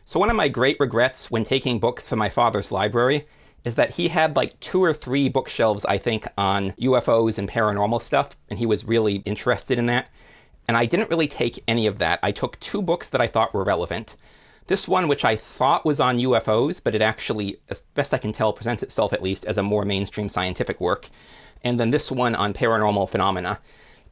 So one of my great regrets when taking books from my father's library is that he had like 2 or 3 bookshelves, I think, on UFOs and paranormal stuff, and he was really interested in that. And I didn't really take any of that. I took 2 books that I thought were relevant. This one, which I thought was on UFOs, but it actually, as best I can tell, presents itself at least as a more mainstream scientific work. And then this one on paranormal phenomena.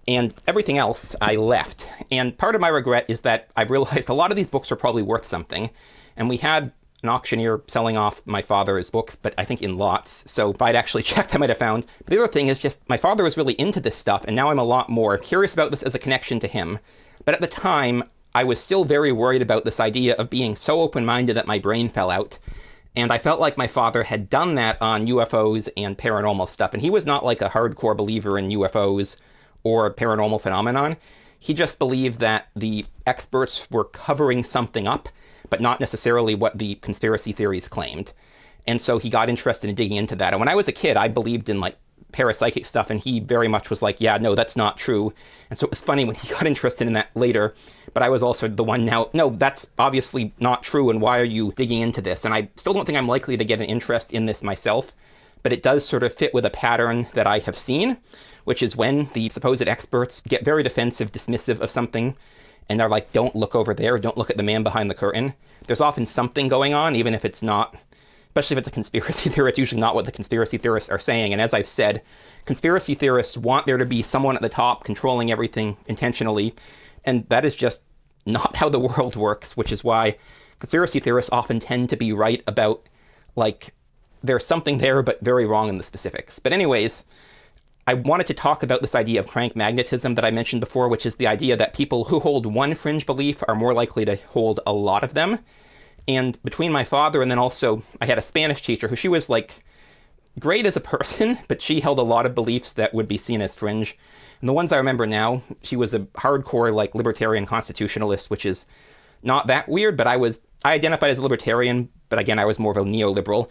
And everything else I left. And part of my regret is that I've realized a lot of these books are probably worth something. And we had an auctioneer selling off my father's books, but I think in lots. So if I'd actually checked, I might have found. But the other thing is just my father was really into this stuff, and now I'm a lot more curious about this as a connection to him. But at the time, I was still very worried about this idea of being so open-minded that my brain fell out. And I felt like my father had done that on UFOs and paranormal stuff. And he was not like a hardcore believer in UFOs or paranormal phenomenon. He just believed that the experts were covering something up, but not necessarily what the conspiracy theories claimed. And so he got interested in digging into that. And when I was a kid, I believed in like parapsychic stuff, and he very much was like, yeah, no, that's not true. And so it was funny when he got interested in that later, but I was also the one now, no, that's obviously not true, and why are you digging into this? And I still don't think I'm likely to get an interest in this myself, but it does sort of fit with a pattern that I have seen, which is when the supposed experts get very defensive, dismissive of something, and they're like, don't look over there, don't look at the man behind the curtain. There's often something going on, even if it's not, especially if it's a conspiracy theory, it's usually not what the conspiracy theorists are saying. And as I've said, conspiracy theorists want there to be someone at the top controlling everything intentionally, and that is just not how the world works, which is why conspiracy theorists often tend to be right about, like, there's something there, but very wrong in the specifics. But anyways, I wanted to talk about this idea of crank magnetism that I mentioned before, which is the idea that people who hold one fringe belief are more likely to hold a lot of them. And between my father and then also I had a Spanish teacher who she was like great as a person, but she held a lot of beliefs that would be seen as fringe. And the ones I remember now, she was a hardcore like libertarian constitutionalist, which is not that weird, but I identified as a libertarian, but again, I was more of a neoliberal.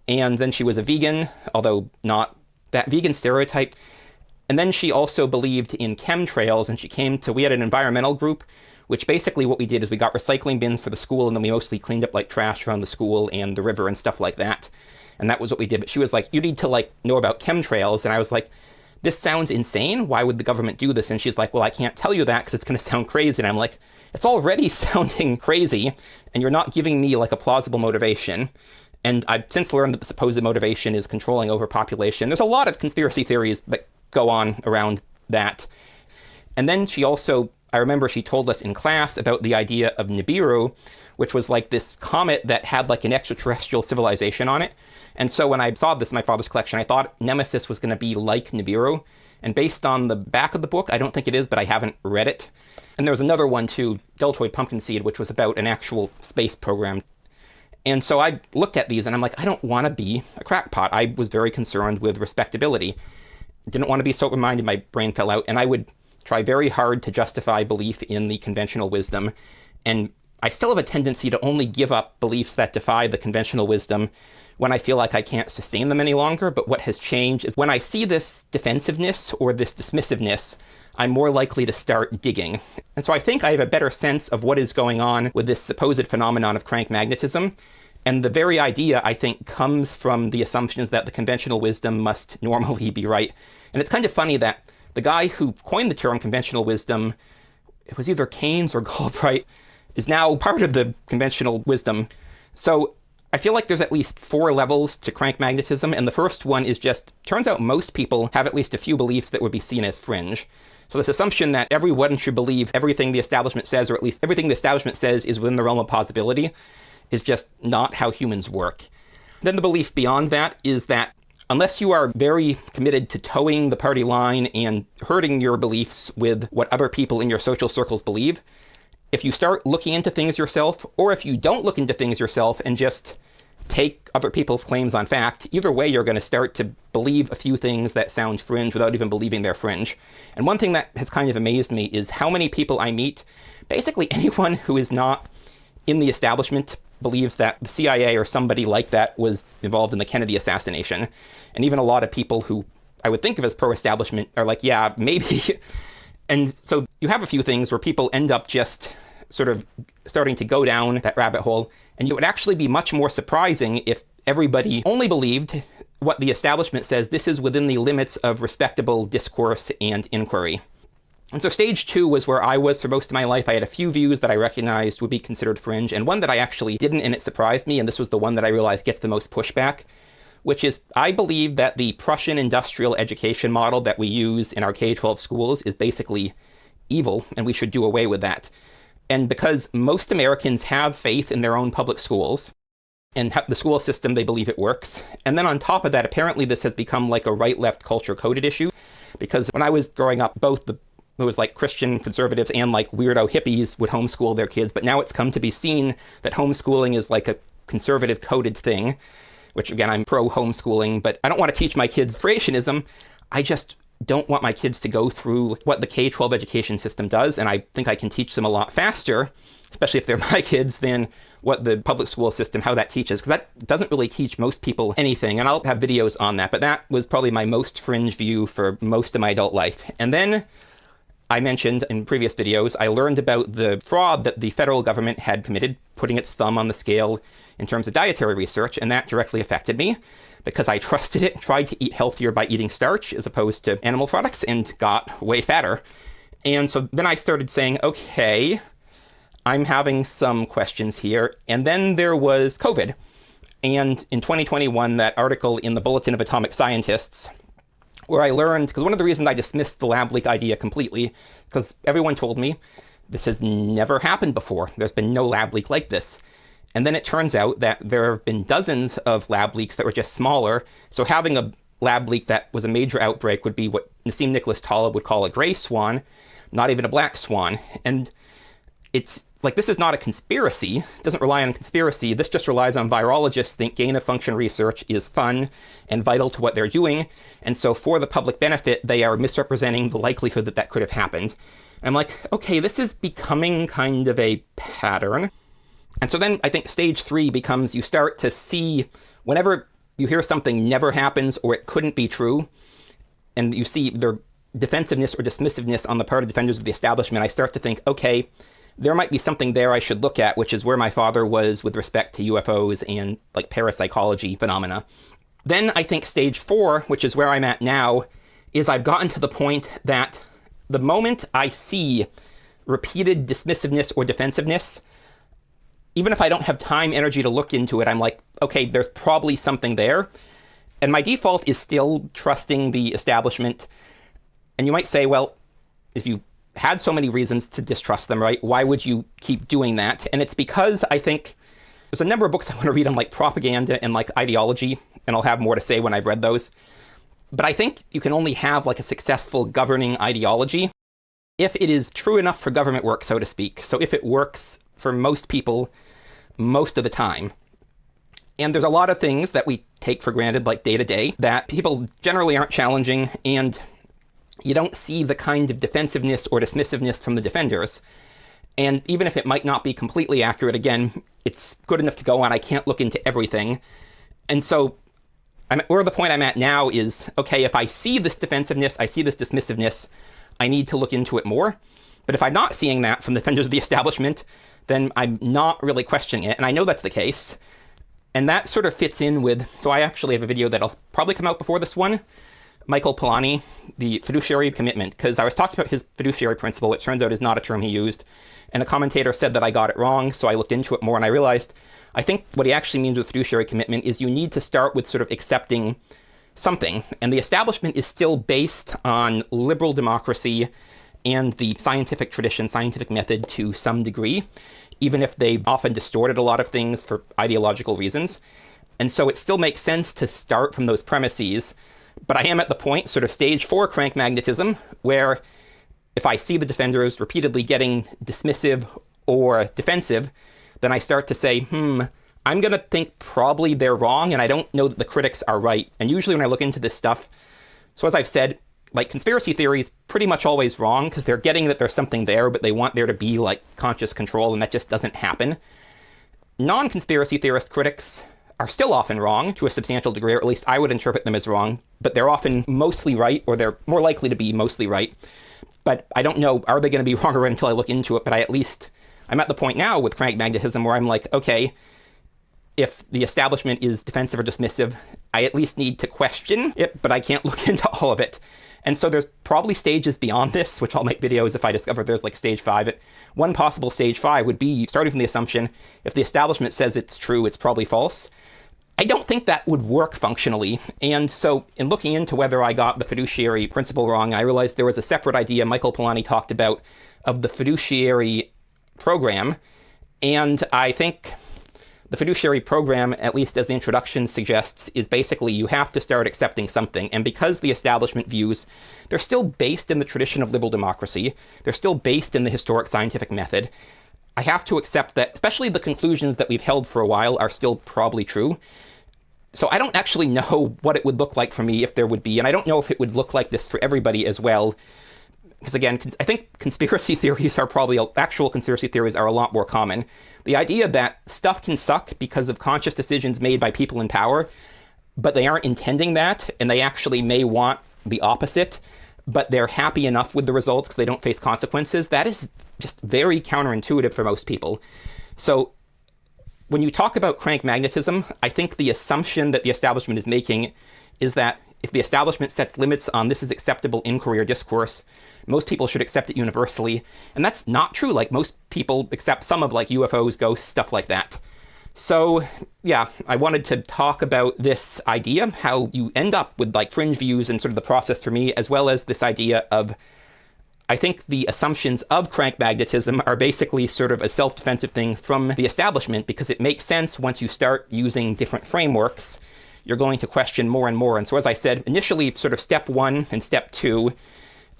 And then she was a vegan, although not that vegan stereotype. And then she also believed in chemtrails, and we had an environmental group, which basically what we did is we got recycling bins for the school, and then we mostly cleaned up like trash around the school and the river and stuff like that. And that was what we did. But she was like, you need to like know about chemtrails. And I was like, this sounds insane. Why would the government do this? And she's like, well, I can't tell you that because it's going to sound crazy. And I'm like, it's already sounding crazy, and you're not giving me like a plausible motivation. And I've since learned that the supposed motivation is controlling overpopulation. There's a lot of conspiracy theories that go on around that. And then I remember she told us in class about the idea of Nibiru, which was like this comet that had like an extraterrestrial civilization on it. And so when I saw this in my father's collection, I thought Nemesis was going to be like Nibiru. And based on the back of the book, I don't think it is, but I haven't read it. And there was another one too, Deltoid Pumpkinseed, which was about an actual space program. And so I looked at these and I'm like, I don't want to be a crackpot. I was very concerned with respectability. Didn't want to be so open-minded, my brain fell out, and I would try very hard to justify belief in the conventional wisdom. And I still have a tendency to only give up beliefs that defy the conventional wisdom when I feel like I can't sustain them any longer. But what has changed is when I see this defensiveness or this dismissiveness, I'm more likely to start digging. And so I think I have a better sense of what is going on with this supposed phenomenon of crank magnetism. And the very idea, I think, comes from the assumptions that the conventional wisdom must normally be right. And it's kind of funny that the guy who coined the term conventional wisdom, it was either Keynes or Galbraith, is now part of the conventional wisdom. So I feel like there's at least 4 levels to crank magnetism, and the first one is just, turns out most people have at least a few beliefs that would be seen as fringe. So this assumption that everyone should believe everything the establishment says, or at least everything the establishment says is within the realm of possibility, is just not how humans work. Then the belief beyond that is that unless you are very committed to towing the party line and hurting your beliefs with what other people in your social circles believe, if you start looking into things yourself, or if you don't look into things yourself and just take other people's claims on fact, either way you're going to start to believe a few things that sound fringe without even believing they're fringe. And one thing that has kind of amazed me is how many people I meet, basically anyone who is not in the establishment, believes that the CIA or somebody like that was involved in the Kennedy assassination. And even a lot of people who I would think of as pro-establishment are like, yeah, maybe. And so you have a few things where people end up just sort of starting to go down that rabbit hole. And it would actually be much more surprising if everybody only believed what the establishment says this is within the limits of respectable discourse and inquiry. And so stage 2 was where I was for most of my life. I had a few views that I recognized would be considered fringe, and one that I actually didn't, and it surprised me, and this was the one that I realized gets the most pushback, which is I believe that the Prussian industrial education model that we use in our K-12 schools is basically evil, and we should do away with that. And because most Americans have faith in their own public schools, and the school system, they believe it works. And then on top of that, apparently this has become like a right-left culture-coded issue, because when I was growing up, it was like Christian conservatives and like weirdo hippies would homeschool their kids, but now it's come to be seen that homeschooling is like a conservative coded thing, which again, I'm pro homeschooling, but I don't want to teach my kids creationism. I just don't want my kids to go through what the K-12 education system does, and I think I can teach them a lot faster, especially if they're my kids, than what the public school system, how that teaches, because that doesn't really teach most people anything, and I'll have videos on that, but that was probably my most fringe view for most of my adult life. And then I mentioned in previous videos, I learned about the fraud that the federal government had committed, putting its thumb on the scale in terms of dietary research, and that directly affected me because I trusted it, tried to eat healthier by eating starch as opposed to animal products, and got way fatter. And so then I started saying, okay, I'm having some questions here. And then there was COVID. And in 2021, that article in the Bulletin of Atomic Scientists, where I learned, because one of the reasons I dismissed the lab leak idea completely, because everyone told me this has never happened before. There's been no lab leak like this. And then it turns out that there have been dozens of lab leaks that were just smaller. So having a lab leak that was a major outbreak would be what Nassim Nicholas Taleb would call a gray swan, not even a black swan. And it's like, this is not a conspiracy. It doesn't rely on conspiracy. This just relies on virologists think gain-of-function research is fun and vital to what they're doing. And so for the public benefit, they are misrepresenting the likelihood that that could have happened. And I'm like, okay, this is becoming kind of a pattern. And so then I think stage 3 becomes you start to see whenever you hear something never happens or it couldn't be true, and you see their defensiveness or dismissiveness on the part of defenders of the establishment, I start to think, okay, there might be something there I should look at, which is where my father was with respect to UFOs and like parapsychology phenomena. Then I think stage 4, which is where I'm at now, is I've gotten to the point that the moment I see repeated dismissiveness or defensiveness, even if I don't have time, energy to look into it, I'm like, okay, there's probably something there. And my default is still trusting the establishment. And you might say, well, if you had so many reasons to distrust them, right, why would you keep doing that? And it's because I think there's a number of books I want to read on like propaganda and like ideology, and I'll have more to say when I've read those. But I think you can only have like a successful governing ideology if it is true enough for government work, so to speak. So if it works for most people most of the time. And there's a lot of things that we take for granted, like day to day, that people generally aren't challenging, and you don't see the kind of defensiveness or dismissiveness from the defenders. And even if it might not be completely accurate, again, it's good enough to go on. I can't look into everything. And so where the point I'm at now is, okay, if I see this defensiveness, I see this dismissiveness, I need to look into it more. But if I'm not seeing that from the defenders of the establishment, then I'm not really questioning it. And I know that's the case. And that sort of fits in with, so I actually have a video that'll probably come out before this one, Michael Polanyi, the fiduciary commitment, because I was talking about his fiduciary principle, which turns out is not a term he used. And a commentator said that I got it wrong, so I looked into it more and I realized, I think what he actually means with fiduciary commitment is you need to start with sort of accepting something. And the establishment is still based on liberal democracy and the scientific tradition, scientific method to some degree, even if they often distorted a lot of things for ideological reasons. And so it still makes sense to start from those premises. But I am at the point, sort of stage 4 crank magnetism, where if I see the defenders repeatedly getting dismissive or defensive, then I start to say, I'm going to think probably they're wrong, and I don't know that the critics are right. And usually when I look into this stuff, so as I've said, like conspiracy theories pretty much always wrong, because they're getting that there's something there, but they want there to be like conscious control, and that just doesn't happen. Non-conspiracy theorist critics are still often wrong to a substantial degree, or at least I would interpret them as wrong, but they're often mostly right, or they're more likely to be mostly right. But I don't know, are they going to be wrong or right until I look into it, but I'm at the point now with crank magnetism where I'm like, okay, if the establishment is defensive or dismissive, I at least need to question it, but I can't look into all of it. And so there's probably stages beyond this, which I'll make videos if I discover there's like stage 5. One possible stage 5 would be starting from the assumption, if the establishment says it's true, it's probably false. I don't think that would work functionally. And so in looking into whether I got the fiduciary principle wrong, I realized there was a separate idea Michael Polanyi talked about of the fiduciary program. And I think the fiduciary program, at least as the introduction suggests, is basically you have to start accepting something. And because the establishment views, they're still based in the tradition of liberal democracy, they're still based in the historic scientific method, I have to accept that, especially the conclusions that we've held for a while are still probably true. So I don't actually know what it would look like for me if there would be, and I don't know if it would look like this for everybody as well. Because again, I think conspiracy theories are probably, actual conspiracy theories are a lot more common. The idea that stuff can suck because of conscious decisions made by people in power, but they aren't intending that, and they actually may want the opposite, but they're happy enough with the results because they don't face consequences, that is just very counterintuitive for most people. So when you talk about crank magnetism, I think the assumption that the establishment is making is that if the establishment sets limits on this is acceptable inquiry or discourse, most people should accept it universally. And that's not true. Like, most people accept some of like UFOs, ghosts, stuff like that. So yeah, I wanted to talk about this idea, how you end up with like fringe views and sort of the process for me, as well as this idea of, I think the assumptions of crank magnetism are basically sort of a self-defensive thing from the establishment, because it makes sense once you start using different frameworks, you're going to question more and more. And so as I said, initially sort of step 1 and step 2,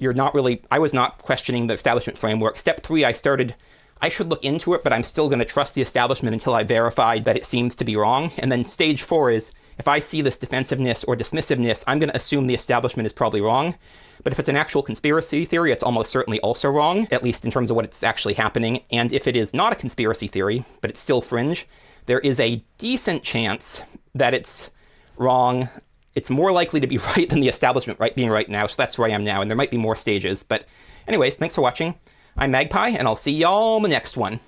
I was not questioning the establishment framework. Step 3, I should look into it, but I'm still going to trust the establishment until I verified that it seems to be wrong. And then stage 4 is, if I see this defensiveness or dismissiveness, I'm going to assume the establishment is probably wrong. But if it's an actual conspiracy theory, it's almost certainly also wrong, at least in terms of what it's actually happening. And if it is not a conspiracy theory, but it's still fringe, there is a decent chance that it's wrong. It's more likely to be right than the establishment being right now, so that's where I am now, and there might be more stages. But anyways, thanks for watching. I'm Magpie, and I'll see y'all in the next one.